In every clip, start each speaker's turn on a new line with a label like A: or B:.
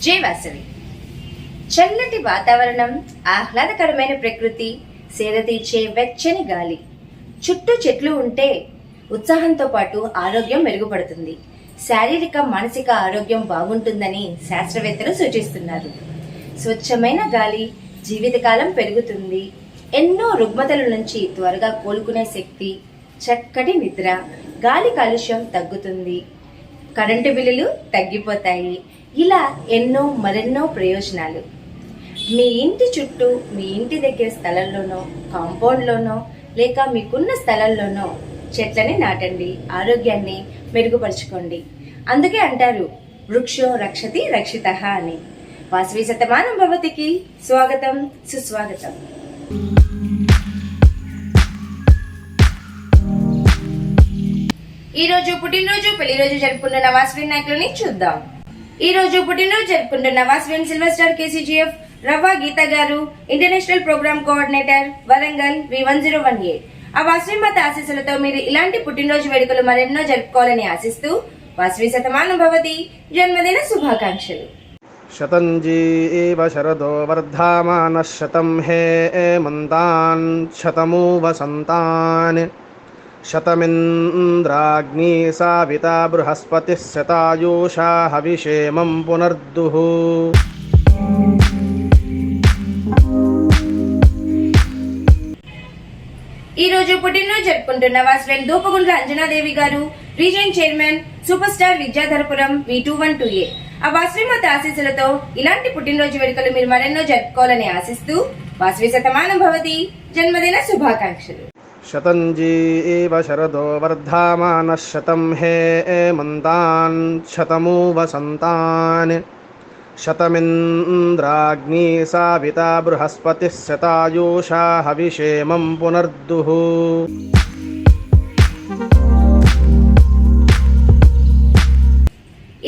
A: జై వాసవి. చల్లటి వాతావరణం, ఆహ్లాదకరమైన ప్రకృతి, సేదతీర్చే వెచ్చని గాలి, చుట్టూ చెట్లు ఉంటే ఉత్సాహంతో పాటు ఆరోగ్యం మెరుగుపడుతుంది. శారీరక మానసిక ఆరోగ్యం బాగుంటుందని శాస్త్రవేత్తలు సూచిస్తున్నారు. స్వచ్ఛమైన గాలి జీవితకాలం పెరుగుతుంది. ఎన్నో రుగ్మతల నుంచి త్వరగా కోలుకునే శక్తి, చక్కటి నిద్ర, గాలి కాలుష్యం తగ్గుతుంది, కరెంటు బిల్లులు తగ్గిపోతాయి. ఇలా మరెన్నో ప్రయోజనాలు. మీ ఇంటి చుట్టూ, మీ ఇంటి దగ్గర స్థలంలోనో, కాంపౌండ్లోనో లేక మీకున్న స్థలంలోనో చెట్లని నాటండి, ఆరోగ్యాన్ని మెరుగుపరుచుకోండి. అందుకే అంటారు వృక్షో రక్షతి రక్షితః అని. వాసవి శతమానం భవతికి స్వాగతం, సుస్వాగతం. ఈ రోజు పుట్టినరోజు, పెళ్లి రోజు జరుపుకుంటున్న వాసవి నాయకులని చూద్దాం. ఈ రోజు పుట్టినరోజు జరుపుకుంటున్న వాసవి సిల్వర్ స్టార్ KCGF రవ్వ గీత గారు, international programme coordinator, Warangal V1018. ఆ వాసవి మాత ఆశీస్సులతో మీరు ఇలాంటి పుట్టినరోజు వేడుకలు మరెన్నో జరుపుకోవాలని ఆశిస్తూ వాసవి శతమానం భవతి జన్మదిన శుభాకాంక్షలు.
B: శతంజీవ శరదో వర్ధమానః శతం హేమంతాన్ శతమూ వసంతాన్ శతమింద్రాగ్ని సావితా బృహస్పతిః శతాయూషా హవిషేమం పునర్దుః.
A: ఈ రోజు పుట్టినరోజు జరుపుకుంటున్న వాసవి దూపగుండ్ల అంజనాదేవి గారు, region chairman, super star Vidyadharapuram V212A. ఆ వాసవి మాత ఆశీస్సులతో ఇలాంటి పుట్టినరోజు వేడుకలు మీరు మరెన్నో జరుపుకోవాలని ఆశిస్తూ వాసవి శతమానం భవతి జన్మదిన శుభాకాంక్షలు.
B: శతంజీవ శరదో వర్ధమానః శతం హేమంతాన్ శతమూ వసంతాన్ శతమింద్రాగ్ని సావితా బృహస్పతిః శతాయూషా హవిషేమం పునర్దుః.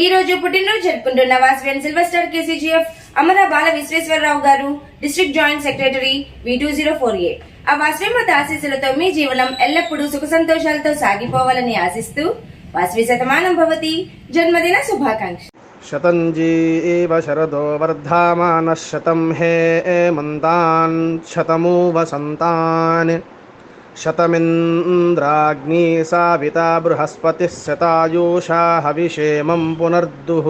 A: ఈ రోజు పుట్టినరోజు జరుపుకుంటున్న వాసవి సిల్వర్ స్టార్ KCGF అమర బాల విశ్వేశ్వరరావు గారు, డిస్ట్రిక్ట్ జాయింట్ సెక్రటరీ V204A. ఆ వాసవి మాత ఆశీస్సులతో మీ జీవనం ఎల్లప్పుడూ సుఖ సంతోషాలతో సాగిపోవాలని ఆశిస్తూ వాసవి శతమానం భవతి జన్మదిన శుభాకాంక్ష.
B: శతంజీవ శరదో వర్ధమానః శతం హేమంతాన్ శతమూ వసంతాన్ శతమింద్రాగ్ని సావితా బృహస్పతిః శతాయూషా హవిషేమం పునర్దుః.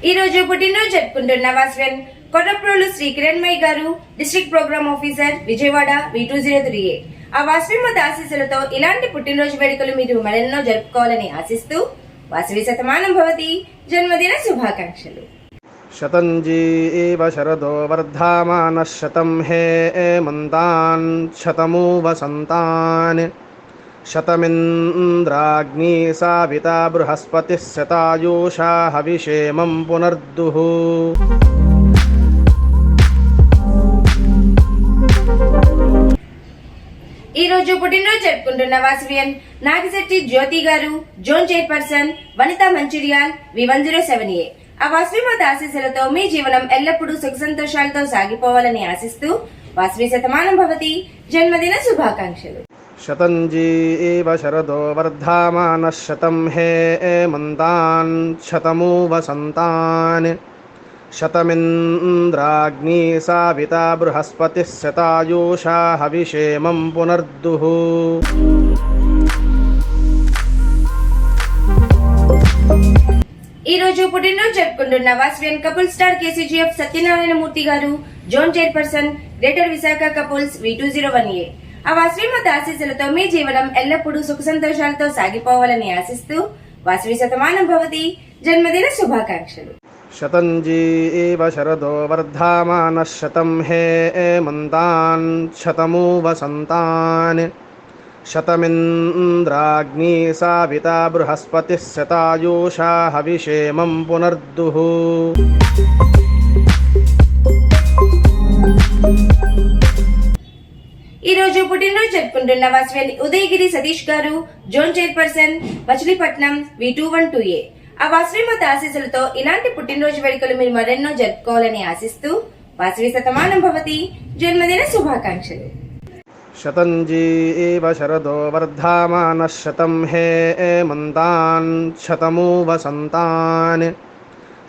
A: ఈ రోజు పుట్టినరోజు జరుపుకుంటున్న వాసవి కొర్రప్రోలు శ్రీ కిరణ్మయ్య గారు, district programme officer, Vijayawada V203A. ఆ వాసవి మాత ఆశీస్సులతో ఇలాంటి పుట్టినరోజు వేడుకలు మీరు మరెన్నో జరుపుకోవాలని ఆశిస్తూ వాసవి శతమానం భవతి జన్మదిన శుభాకాంక్షలు.
B: శతంజీవ శరదో వర్ధమానః శతం హేమంతాన్ శతమూ వసంతాన్ శతమింద్రాగ్ని సావితా బృహస్పతిః శతాయూషా హవిషేమం పునర్దుః.
A: ఈ రోజు పుట్టినరోజు జరుపుకుంటున్న వాసవియన్ నాగిశెట్టి జ్యోతి గారు, zone chairperson, Vanitha Mancherial V107A. ఆ వాసవి మాత ఆశీస్సులతో మీ జీవనం ఎల్లప్పుడూ సుఖ సంతోషాలతో సాగిపోవాలని ఆశిస్తూ వాసవి శతమానం భవతి జన్మదిన శుభాకాంక్షలు.
B: శతంజీవ శరదో వర్ధమానః శతం హేమంతాన్ శతమూ వసంతాన్ శతమింద్రాగ్ని సావితా బృహస్పతిః శతాయూషా హవిషేమం పునర్దుః.
A: ఈ రోజు పుట్టినరోజు జరుపుకుంటున్న Vasavi couple star KCGF Satyanarayana Murthy garu, zone chairperson, greater Visakha couples V201A. ఆ వాసవి మాత ఆశీస్సులతో మీ జీవనం ఎల్లప్పుడూ సుఖ సంతోషాలతో సాగిపోవాలని ఆశిస్తూ వాసవి శతమానం భవతి జన్మదిన శుభాకాంక్షలు.
B: శతంజీవ శరదో వర్ధమానః శతం హేమంతాన్ శతమూ వసంతాన్ శతమింద్రాగ్ని సావితా బృహస్పతిః శతాయూషా హవిషేమం పునర్దుః.
A: ఈ రోజు పుట్టినరోజు జరుపుకుంటున్న వాసవి ఉదయగిరి సతీష్ గారు, జోన్ చైర్పర్సన్, మచిలీపట్నం V212A. ఆ వాసవి మాత ఆశీస్సులతో ఇలాంటి పుట్టినరోజు వేడుకలు మీరు మరెన్నో జరుపుకోవాలని ఆశిస్తూ వాసవి శతమానం భవతి జన్మదిన శుభాకాంక్షలు.
B: శతంజీవ శరదో వర్ధమానః శతం హేమంతాన్ శతమూ వసంతాన్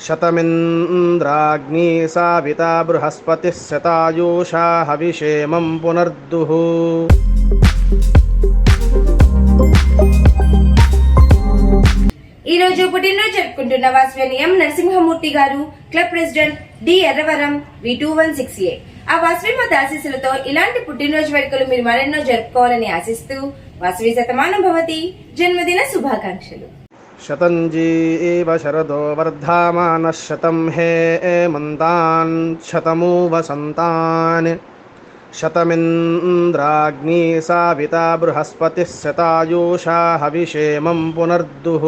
B: శతమింద్రాగ్నీ సావితా బృహస్పతిः శతాయూషా హవిషేమం పునర్దుః.
A: ఈ రోజు పుట్టినరోజు జరుపుకుంటున్న వాస్విన్ ఎం నరసింహమూర్తి గారు, club president D Erravaram V216A. ఆ వాస్వి మాత ఆశీస్సులతో ఇలాంటి పుట్టినరోజు వేడుకలు మీరు మరెన్నో జరుపుకోవాలని ఆశిస్తూ వాస్వి శతమానం భవతి జన్మదిన శుభాకాంక్షలు.
B: శతంజీవ శరదో వర్ధమానః శతం హేమంతాన్ శతమూ వసంతాన్ శతమింద్రాగ్నీ సావితా బృహస్పతిः శతాయూషా హవిషేమం పునర్దుః.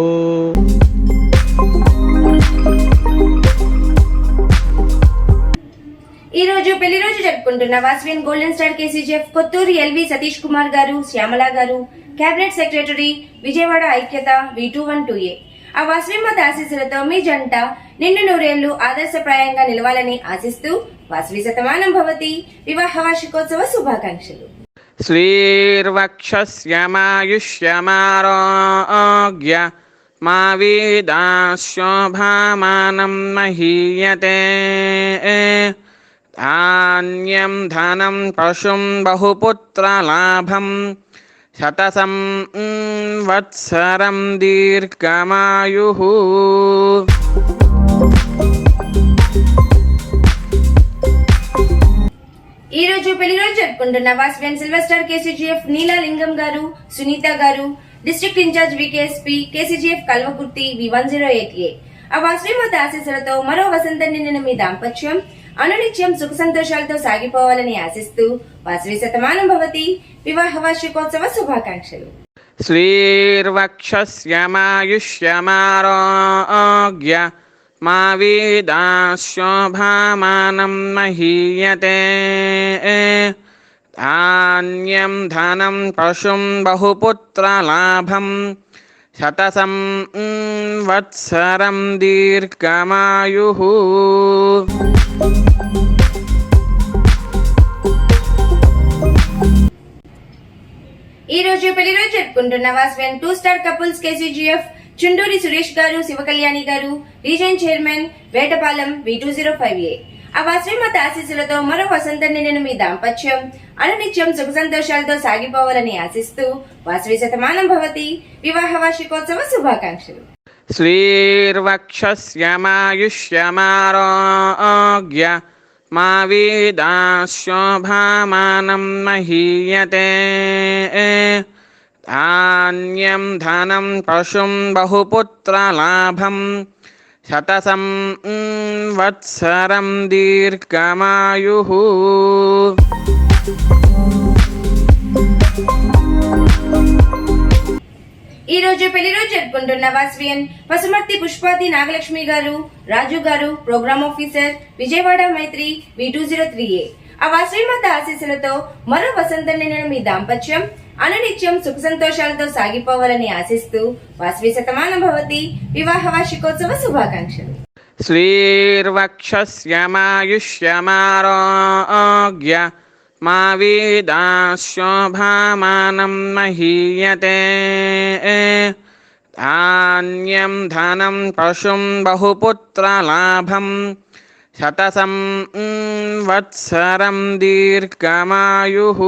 A: ఈ రోజు పెళ్లి రోజు జరుపుకుంటున్న వాస్విన్ golden star KCGF Kothuru L V Satish Kumar garu, Shyamala గారు, కేబినెట్ సెక్రటరీ విజయవాడ ఐక్యత V212A. ఆ వాస్వి మాత ఆశీస్సులతో మీ జంట నిండు నూరేళ్లు ఆదర్శప్రాయంగా నిలవాలని ఆశిస్తూ వాస్వి శతమానం భవతి వివాహ వార్షికోత్సవ శుభాకాంక్షలు.
C: శ్రీర్వక్షస్యమాయుష్యమారోగ్య మా వేదాశోభామానం మహీయతే ధాన్యం ధనం పశుం బహుపుత్రలాభం శతసం వత్సరం దీర్ఘమాయుః.
A: ఈ రోజు పెళ్లి రోజు జరుపుకుంటున్న వాస్విన్ సిల్వర్ కేసీజీఎఫ్ నీలాలింగం గారు, సునీత గారు, district in charge VKSP KCGF Kalwakurthy V108A. ఆ వాస్వి మాత ఆశీస్సులతో మరో వసంతం నిండిన మీ దాంపత్యం అనునిత్యం సుఖ సంతోషాలతో సాగిపోవాలని ఆశిస్తూ వాస్వి శతమానం భవతి వివాహ వార్షికోత్సవ శుభాకాంక్షలు.
C: శ్రీర్వక్షస్యమాయుష్యమారోగ్య మా వేదాశోభామానం మహీయతే ధాన్యం ధనం పశుం బహుపుత్రలాభం శతసం వత్సరం దీర్ఘమాయుః.
A: ఈ రోజు పెళ్లి రోజు జరుపుకుంటున్న వాస్విన్ 2 star couples KCGF Chunduri Suresh గారు, శివకళ్యాణి గారు, రీజన్ చైర్మన్ వేటపాలెం V205A. ఆ వాస్వి మాత ఆశీస్సులతో మరో వసంతం నిండిన మీ దాంపత్యం అనునిత్యం సుఖ సంతోషాలతో సాగిపోవాలని ఆశిస్తూ వాస్వి శతమానం భవతి వివాహ వార్షికోత్సవ శుభాకాంక్షలు.
C: శ్రీర్వక్షస్యమాయుష్యమారోగ్య మా వేదాశోభామానం మహీయతే ధాన్యం ధనం పశుం బహుపుత్రలాభం శతసం వత్సరం దీర్ఘమాయుః.
A: ఈ రోజు పెళ్లి రోజు జరుపుకుంటున్న వాస్వియన్ పసుమర్తి పుష్పాతి నాగలక్ష్మి గారు, రాజు గారు, ప్రోగ్రామ్ ఆఫీసర్ విజయవాడ మైత్రి V203A. ఆ వాస్వి మాత ఆశీస్సులతో మరో వసంతం నిండిన మీ దాంపత్యం అనునిత్యం సుఖ సంతోషాలతో సాగిపోవాలని ఆశిస్తూ వాస్వి శతమానం భవతి వివాహ వార్షికోత్సవ శుభాకాంక్షలు.
C: శ్రీర్వక్షస్యమాయుష్యమారోగ్య మా వేదాశోభామానం మహీయతే ధాన్యం ధనం పశుం బహుపుత్రలాభం శతసం వత్సరం దీర్ఘమాయుః.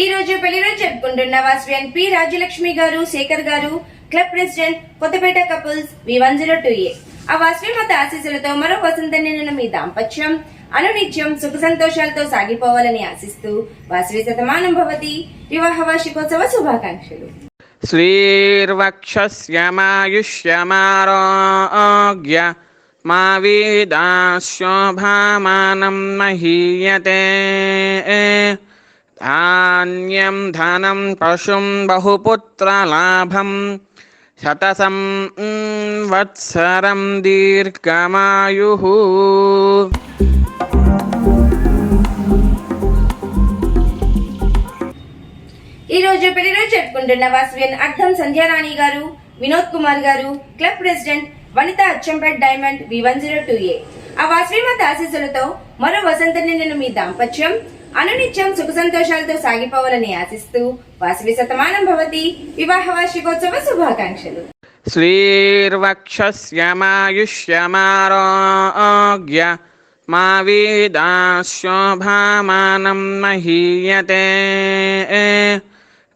A: ఈ రోజు పెళ్లి రోజు జరుపుకుంటున్న వాస్వియన్ పి రాజ్యలక్ష్మి గారు, శేఖర్ గారు, club president Kothapeta couples V102A. ఆ వాస్వి మాత ఆశీస్సులతో మరో వసంతం నిండిన మీ దాంపత్యం అనునిత్యం సుఖ సంతోషాలతో సాగిపోవాలని ఆశిస్తూ వాస్వి శతమానం భవతి వివాహ వార్షికోత్సవ శుభాకాంక్షలు.
C: శ్రీర్వక్షస్యమాయుష్యమారోగ్య మా వేదాశోభామానం మహీయతే ధాన్యం ధనం పశుం బహుపుత్రలాభం శతసం వత్సరం దీర్ఘమాయుః.
A: ఈ రోజు పెళ్లి రోజు జరుపుకుంటున్న వాస్వియన్ అర్థం సంధ్యారాణి గారు, వినోద్ కుమార్ గారు, క్లబ్ ప్రెసిడెంట్ వనిత అచ్చంపేట్ డైమండ్ V102A. ఆ వాసవిమాత ఆశీస్సులతో మరో వసంత నిండిన మీ దాంపత్యం అనునిత్యం సుఖ సంతోషాలతో సాగిపోవాలని ఆశిస్తూ వాసవి శతమానం భవతి వివాహ వార్షికోత్సవ శుభాకాంక్షలు.
C: శ్రీర్వక్షస్యమాయుష్యమారోగ్య మా వీదాశోభామానం మహీయతే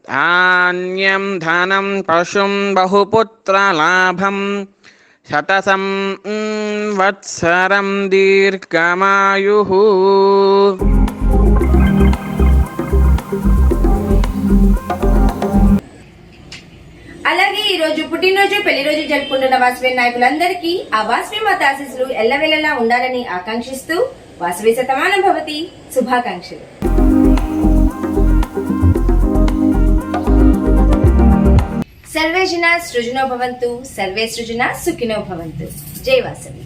C: ధాన్యం ధనం పశుం బహుపుత్రలాభం శతసం వత్సరం దీర్ఘమాయుః.
A: అలాగే ఈ రోజు పుట్టినరోజు పెళ్లి రోజు జరుపుకుంటున్న వాసవి నాయకులందరికీ ఆ వాసవి మాత ఆశీస్సులు ఎల్లవెల్లలా ఉండాలని ఆకాంక్షిస్తూ వాసవి శతమానం భవతి శుభాకాంక్షలు. సర్వే జనా సృజనో భవంతు, సర్వే సృజనా సుఖినో భవంతు. జై వాసవి.